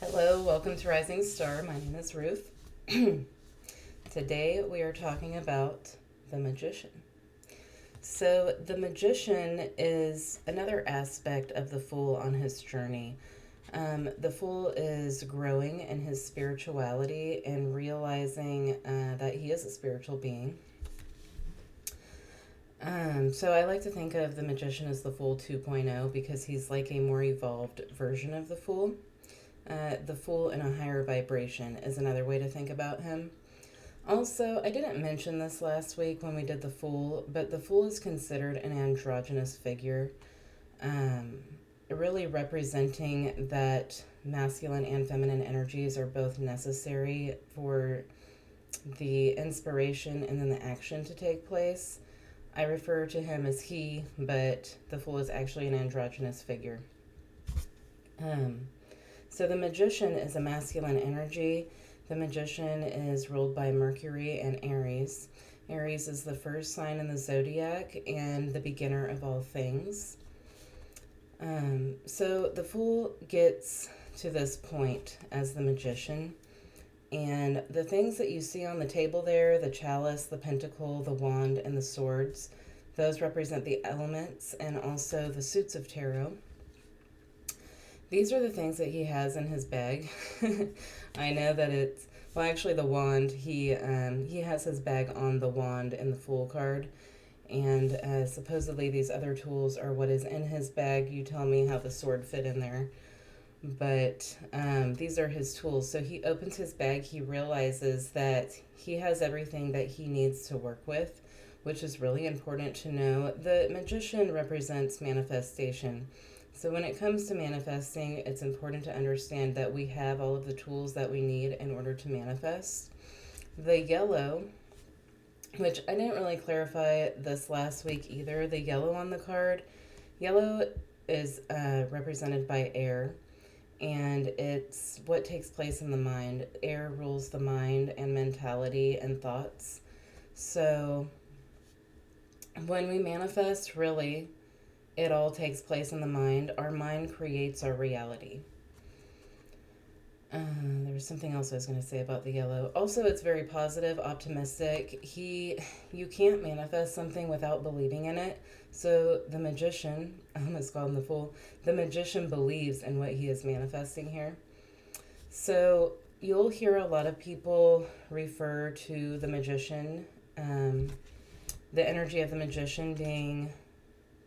Hello, welcome to Rising Star. My name is Ruth. Today we are talking about the magician. So, the magician is another aspect of the Fool on his journey. The Fool is growing in his spirituality and realizing that he is a spiritual being. So, I like to think of the magician as the Fool 2.0 because he's like a more evolved version of the Fool. The Fool in a higher vibration is another way to think about him. Also, I didn't mention this last week when we did the Fool, but the Fool is considered an androgynous figure, um, really representing that masculine and feminine energies are both necessary for the inspiration and then the action to take place. I refer to him as he, but the Fool is actually an androgynous figure. Um, So the magician is a masculine energy. The magician is ruled by Mercury and Aries. Aries is the first sign in the zodiac and the beginner of all things. So the Fool gets to this point as the magician. And the things that you see on the table there, the chalice, the pentacle, the wand, and the swords, those represent the elements and also the suits of tarot. These are the things that he has in his bag. I know that it's well, actually, the wand. He has his bag on the wand in the Fool card, and supposedly these other tools are what is in his bag. You tell me how the sword fit in there, but these are his tools. So he opens his bag. He realizes that he has everything that he needs to work with, which is really important to know. The magician represents manifestation. So, when it comes to manifesting, it's important to understand that we have all of the tools that we need in order to manifest. The yellow, which I didn't really clarify this last week either, the yellow on the card, yellow is represented by air, and it's what takes place in the mind. Air rules the mind and mentality and thoughts. So, when we manifest, really, it all takes place in the mind. Our mind creates our reality. There was something else I was going to say about the yellow. Also, it's very positive, optimistic. You can't manifest something without believing in it. So the magician, I almost called him the Fool. The magician believes in what he is manifesting here. So you'll hear a lot of people refer to the magician, the energy of the magician being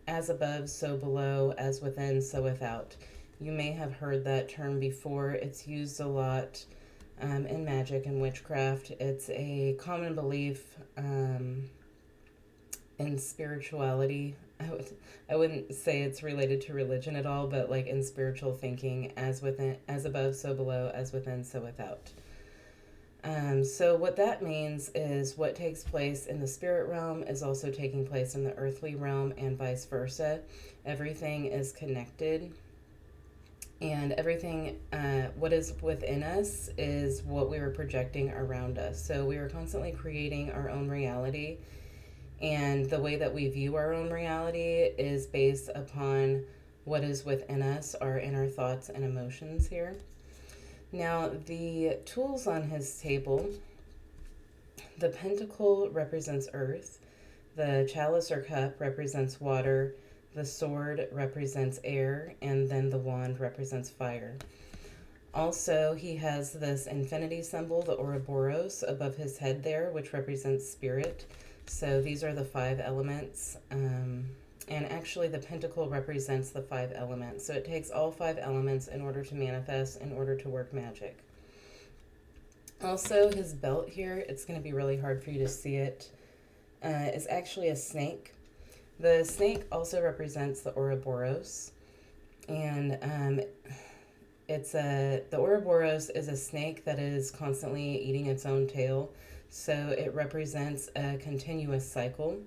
as above, so below, as within, so without. You may have heard that term before. It's used a lot in magic and witchcraft. It's a common belief in spirituality. I wouldn't say it's related to religion at all, but like in spiritual thinking, as within, as above, so below, as within, so without. So what that means is what takes place in the spirit realm is also taking place in the earthly realm and vice versa. Everything is connected, and everything, what is within us is what we are projecting around us. So we are constantly creating our own reality, and the way that we view our own reality is based upon what is within us, our inner thoughts and emotions here. Now, the tools on his table, the pentacle represents earth, the chalice or cup represents water, the sword represents air, and then the wand represents fire. Also, he has this infinity symbol, the Ouroboros, above his head there, which represents spirit. So these are the five elements. And actually, the pentacle represents the five elements. So it takes all five elements in order to manifest, in order to work magic. Also, his belt here, it's going to be really hard for you to see it, is actually a snake. The snake also represents the Ouroboros. And the Ouroboros is a snake that is constantly eating its own tail. So it represents a continuous cycle.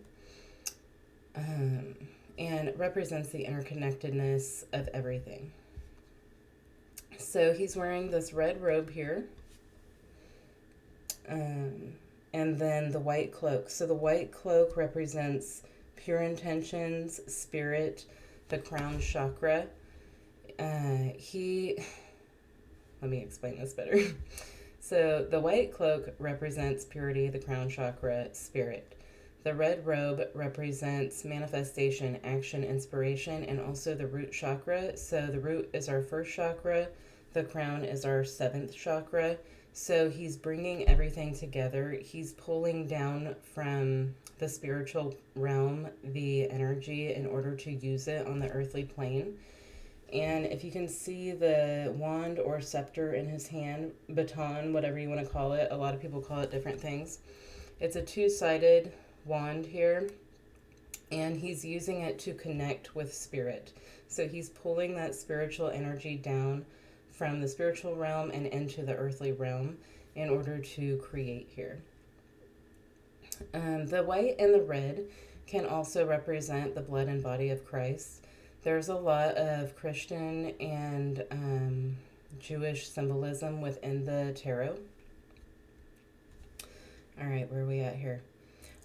And it represents the interconnectedness of everything. So he's wearing this red robe here, and then the white cloak. So the white cloak represents pure intentions, spirit, the crown chakra. He let me explain this better. So the white cloak represents purity, the crown chakra, spirit. The red robe represents manifestation, action, inspiration, and also the root chakra. So the root is our first chakra, the crown is our seventh chakra. So he's bringing everything together. He's pulling down from the spiritual realm the energy in order to use it on the earthly plane. And if you can see the wand or scepter in his hand, baton, whatever you want to call it, a lot of people call it different things. It's a two-sided wand here, and he's using it to connect with spirit. So he's pulling that spiritual energy down from the spiritual realm and into the earthly realm in order to create here. The white and the red can also represent the blood and body of Christ. There's a lot of Christian and Jewish symbolism within the tarot. All right, where are we at here?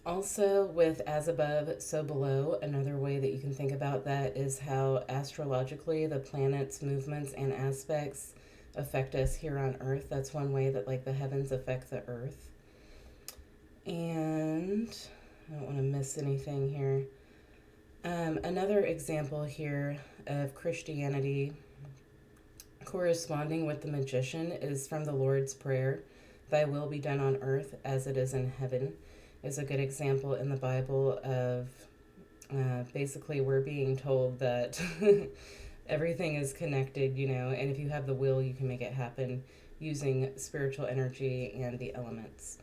Also, with as above, so below, another way that you can think about that is how astrologically the planets' movements and aspects affect us here on Earth. That's one way that like the heavens affect the Earth. And I don't want to miss anything here. Another example here of Christianity corresponding with the magician is from the Lord's Prayer, "Thy will be done on earth as it is in heaven," is a good example in the Bible of basically we're being told that everything is connected, you know, and if you have the will, you can make it happen using spiritual energy and the elements.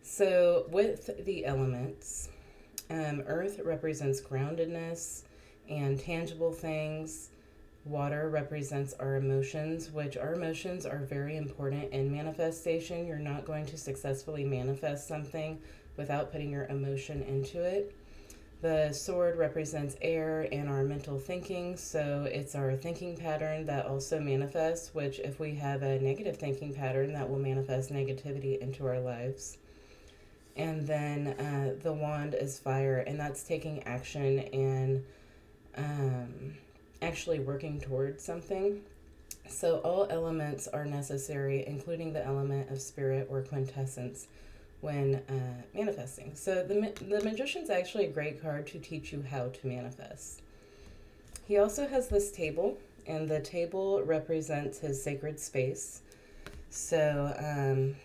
So with the elements, earth represents groundedness and tangible things. Water represents our emotions, which our emotions are very important in manifestation. You're not going to successfully manifest something without putting your emotion into it. The sword represents air and our mental thinking, so it's our thinking pattern that also manifests, which if we have a negative thinking pattern, that will manifest negativity into our lives. And then the wand is fire, and that's taking action and actually working towards something. So all elements are necessary, including the element of spirit or quintessence when manifesting. So the magician's actually a great card to teach you how to manifest. He also has this table, and the table represents his sacred space. So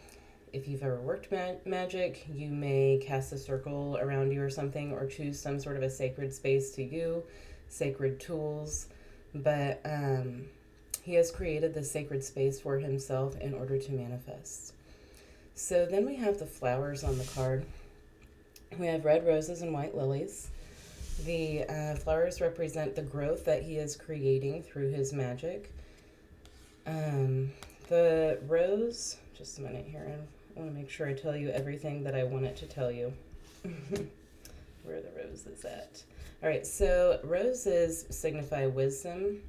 if you've ever worked magic, you may cast a circle around you or something, or choose some sort of a sacred space to you, sacred tools. But he has created this sacred space for himself in order to manifest. So then we have the flowers on the card. We have red roses and white lilies. The flowers represent the growth that he is creating through his magic. The rose, just a minute here, I want to make sure I tell you everything that I want it to tell you. Where the rose is at. All right, so roses signify wisdom,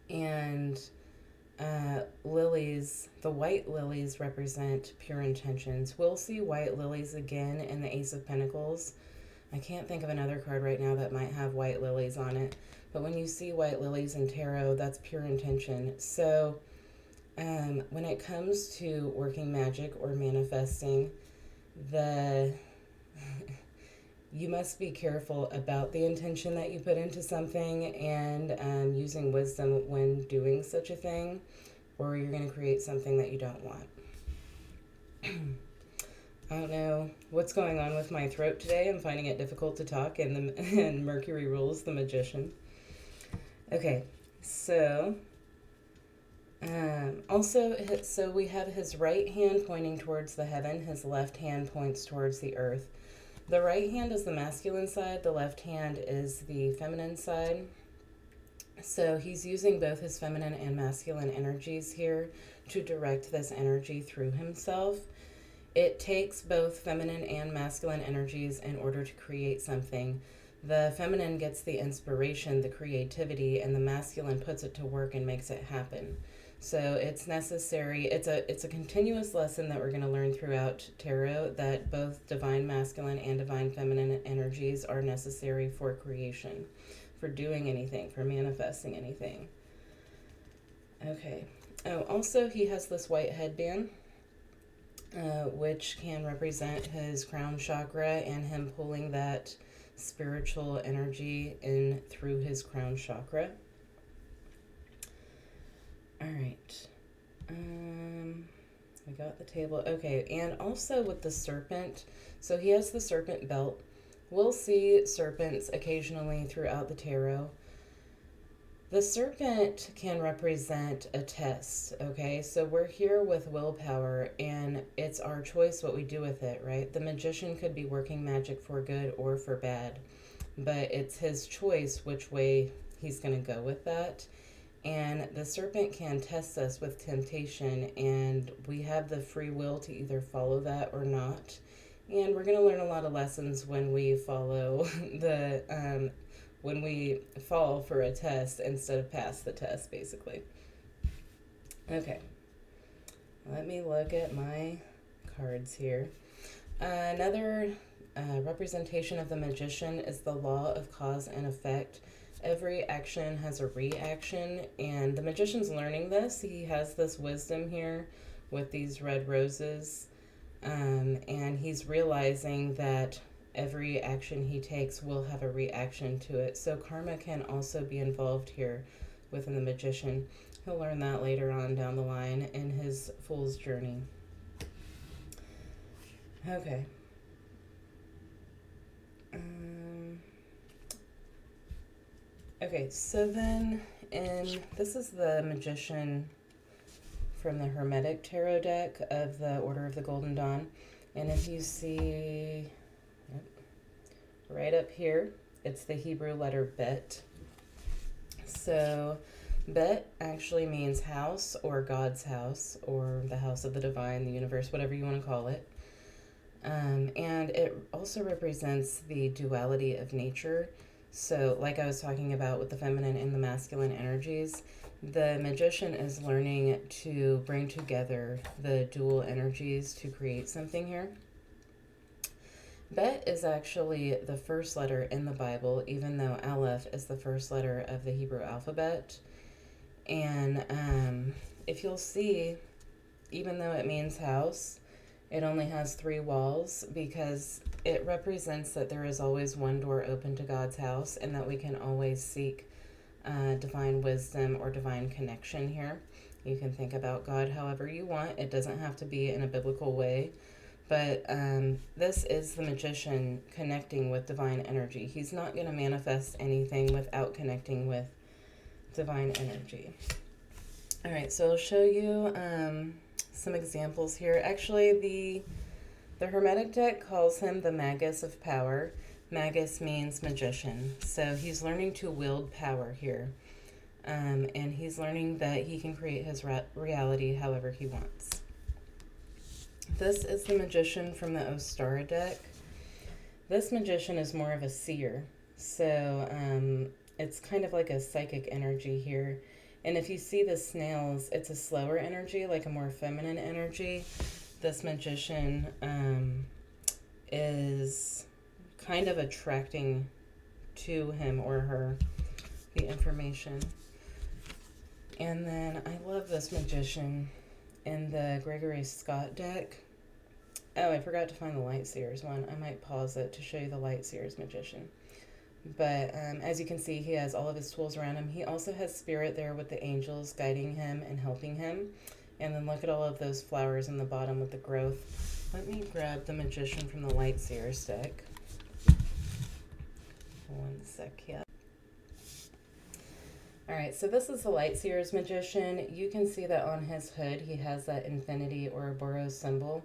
and lilies, the white lilies represent pure intentions. We'll see white lilies again in the Ace of Pentacles. I can't think of another card right now that might have white lilies on it, but when you see white lilies in tarot, that's pure intention. So when it comes to working magic or manifesting, you must be careful about the intention that you put into something and using wisdom when doing such a thing, or you're going to create something that you don't want. I don't know what's going on with my throat today. I'm finding it difficult to talk, and Mercury rules the magician. Okay, so so we have his right hand pointing towards the heaven, his left hand points towards the earth. The right hand is the masculine side, the left hand is the feminine side. So he's using both his feminine and masculine energies here to direct this energy through himself. It takes both feminine and masculine energies in order to create something. The feminine gets the inspiration, the creativity, and the masculine puts it to work and makes it happen. So it's necessary, it's a continuous lesson that we're going to learn throughout tarot, that both divine masculine and divine feminine energies are necessary for creation, for doing anything, for manifesting anything. Okay, Oh, also he has this white headband, which can represent his crown chakra and him pulling that spiritual energy in through his crown chakra. All right. We got the table. Okay, and also with the serpent, so he has the serpent belt. We'll see serpents occasionally throughout the tarot. The serpent can represent a test, okay? So we're here with willpower, and it's our choice what we do with it, right? The magician could be working magic for good or for bad, but it's his choice which way he's going to go with that. And the serpent can test us with temptation, and we have the free will to either follow that or not. And we're going to learn a lot of lessons when we follow when we fall for a test instead of pass the test, basically. Okay, let me look at my cards here. Another representation of the magician is the law of cause and effect. Every action has a reaction, and the magician's learning this. He has this wisdom here with these red roses, and he's realizing that every action he takes will have a reaction to it. So karma can also be involved here within the magician. He'll learn that later on down the line in his fool's journey. Okay. Okay, so then, this is the magician from the Hermetic Tarot deck of the Order of the Golden Dawn. And if you see, right up here, it's the Hebrew letter Bet. So Bet actually means house or God's house or the house of the divine, the universe, whatever you want to call it. And it also represents the duality of nature. So like I was talking about with the feminine and the masculine energies, the magician is learning to bring together the dual energies to create something here. Bet is actually the first letter in the Bible, even though Aleph is the first letter of the Hebrew alphabet. And if you'll see, even though it means house, it only has 3 walls because it represents that there is always one door open to God's house and that we can always seek divine wisdom or divine connection here. You can think about God however you want. It doesn't have to be in a biblical way. But this is the magician connecting with divine energy. He's not going to manifest anything without connecting with divine energy. All right, so I'll show you some examples here. Actually, the Hermetic deck calls him the Magus of Power. Magus means magician. So he's learning to wield power here. And he's learning that he can create his reality however he wants. This is the magician from the Ostara deck. This magician is more of a seer. So it's kind of like a psychic energy here. And if you see the snails, it's a slower energy, like a more feminine energy. This magician is kind of attracting to him or her the information. And then I love this magician in the Gregory Scott deck. Oh, I forgot to find the Light Seers one. I might pause it to show you the Light Seers magician. But as you can see, he has all of his tools around him. He also has spirit there with the angels guiding him and helping him. And then look at all of those flowers in the bottom with the growth. Let me grab the magician from the Light Seers deck. One sec, yeah. Alright, so this is the Light Seers magician. You can see that on his hood he has that infinity or Ouroboros symbol.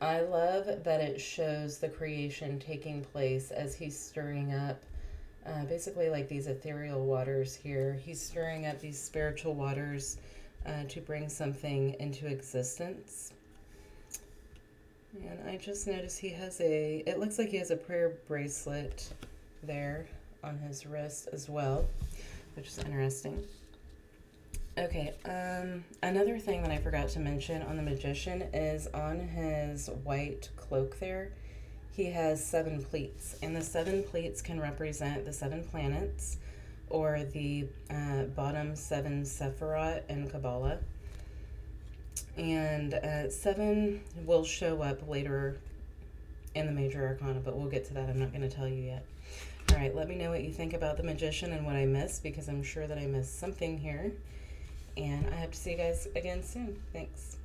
I love that it shows the creation taking place as he's stirring up basically like these ethereal waters here. He's stirring up these spiritual waters to bring something into existence. And I just noticed he has it looks like he has a prayer bracelet there on his wrist as well, which is interesting. Okay, another thing that I forgot to mention on the magician is on his white cloak there, he has 7 pleats, and the 7 pleats can represent the 7 planets or the bottom 7 Sephirot in Kabbalah. And 7 will show up later in the major arcana, but we'll get to that. I'm not going to tell you yet. All right, let me know what you think about the Magician and what I missed, because I'm sure that I missed something here. And I hope to see you guys again soon. Thanks.